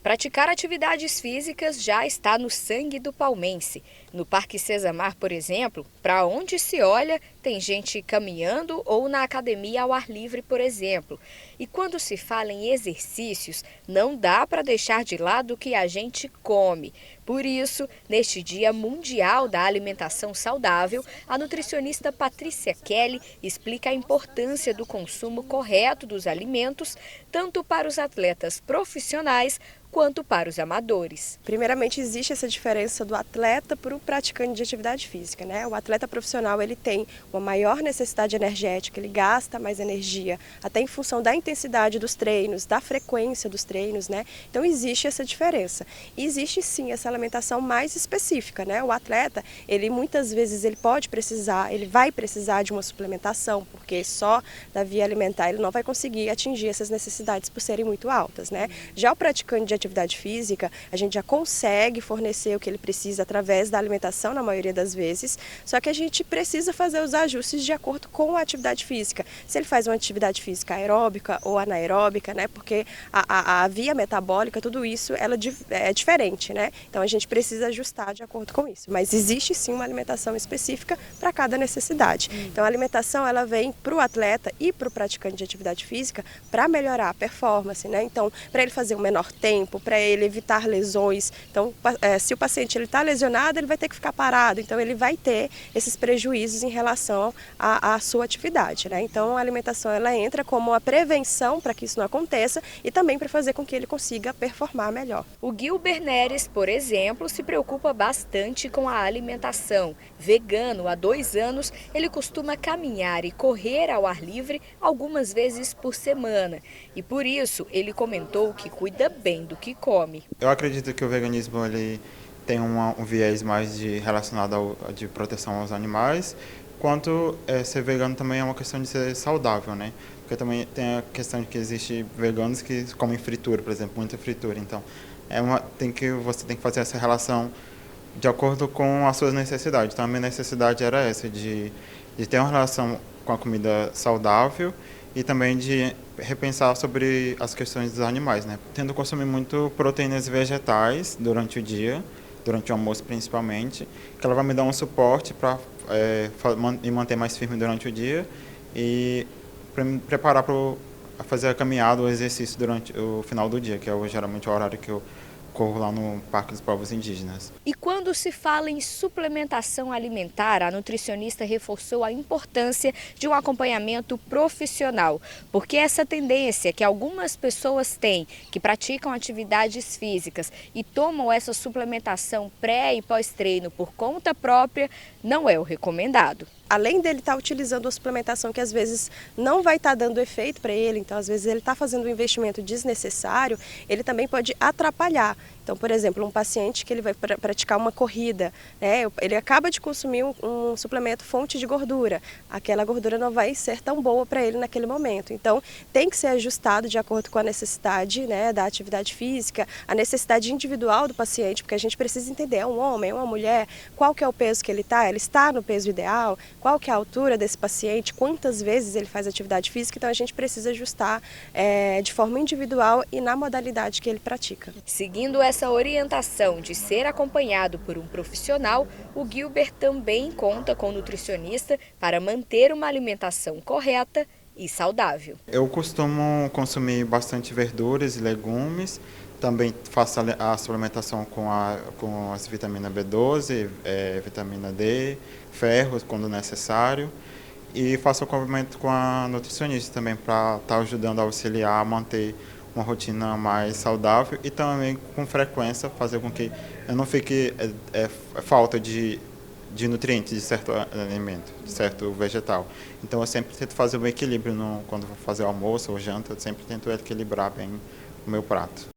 Praticar atividades físicas já está no sangue do palmense. No Parque Cezamar, por exemplo, para onde se olha, tem gente caminhando ou na academia ao ar livre, por exemplo. E quando se fala em exercícios, não dá para deixar de lado o que a gente come. Por isso, neste Dia Mundial da Alimentação Saudável, a nutricionista Patrícia Kelly explica a importância do consumo correto dos alimentos, tanto para os atletas profissionais quanto para os amadores. Primeiramente, existe essa diferença do atleta para o praticante de atividade física, né? O atleta profissional ele tem uma maior necessidade energética, ele gasta mais energia, até em função da intensidade dos treinos, da frequência dos treinos, né? Então existe essa diferença. E existe sim essa alimentação mais específica, né? O atleta, ele muitas vezes ele pode precisar, ele vai precisar de uma suplementação, porque só da via alimentar ele não vai conseguir atingir essas necessidades por serem muito altas, né? Já o praticante de atividade física, a gente já consegue fornecer o que ele precisa através da alimentação na maioria das vezes, só que a gente precisa fazer os ajustes de acordo com a atividade física. Se ele faz uma atividade física aeróbica ou anaeróbica, né, porque a via metabólica, tudo isso, ela é diferente, né? Então a gente precisa ajustar de acordo com isso. Mas existe sim uma alimentação específica para cada necessidade. Então a alimentação ela vem para o atleta e para o praticante de atividade física para melhorar a performance, né? Então para ele fazer um menor tempo, para ele evitar lesões. Então, se o paciente está lesionado, ele vai ter que ficar parado, então ele vai ter esses prejuízos em relação à sua atividade, né? Então, a alimentação ela entra como uma prevenção para que isso não aconteça e também para fazer com que ele consiga performar melhor. O Gilber Neres, por exemplo, se preocupa bastante com a alimentação. Vegano há 2 anos, ele costuma caminhar e correr ao ar livre algumas vezes por semana. E por isso, ele comentou que cuida bem do que come. Eu acredito que o veganismo ele tem um viés mais relacionado de proteção aos animais, quanto ser vegano também é uma questão de ser saudável, né? Porque também tem a questão de que existe veganos que comem fritura, por exemplo, muita fritura. Então, você tem que fazer essa relação de acordo com as suas necessidades. Então, a minha necessidade era essa, de ter uma relação com a comida saudável e também de repensar sobre as questões dos animais, né? Tendo consumido muito proteínas vegetais durante o dia, durante o almoço principalmente, que ela vai me dar um suporte para me manter mais firme durante o dia e para me preparar para fazer a caminhada ou exercício durante o final do dia, que é geralmente o horário que eu corro lá no Parque dos Povos Indígenas. E quando se fala em suplementação alimentar, a nutricionista reforçou a importância de um acompanhamento profissional, porque essa tendência que algumas pessoas têm, que praticam atividades físicas e tomam essa suplementação pré e pós-treino por conta própria, não é o recomendado. Além dele estar utilizando a suplementação que às vezes não vai estar dando efeito para ele, então às vezes ele está fazendo um investimento desnecessário, ele também pode atrapalhar. Então, por exemplo, um paciente que ele vai praticar uma corrida, né, ele acaba de consumir um suplemento fonte de gordura, aquela gordura não vai ser tão boa para ele naquele momento. Então, tem que ser ajustado de acordo com a necessidade, né, da atividade física, a necessidade individual do paciente, porque a gente precisa entender, é um homem, é uma mulher, qual que é o peso que ele está no peso ideal, qual que é a altura desse paciente, quantas vezes ele faz atividade física, então a gente precisa ajustar de forma individual e na modalidade que ele pratica. Seguindo essa orientação de ser acompanhado por um profissional, o Gilber também conta com um nutricionista para manter uma alimentação correta e saudável. Eu costumo consumir bastante verduras e legumes, também faço a suplementação com as vitaminas B12, vitamina D, ferro quando necessário, e faço acompanhamento com a nutricionista também para estar ajudando a auxiliar a manter uma rotina mais saudável e também com frequência fazer com que eu não fique falta de nutrientes de certo alimento, de certo vegetal. Então eu sempre tento fazer um equilíbrio quando vou fazer o almoço ou janta, eu sempre tento equilibrar bem o meu prato.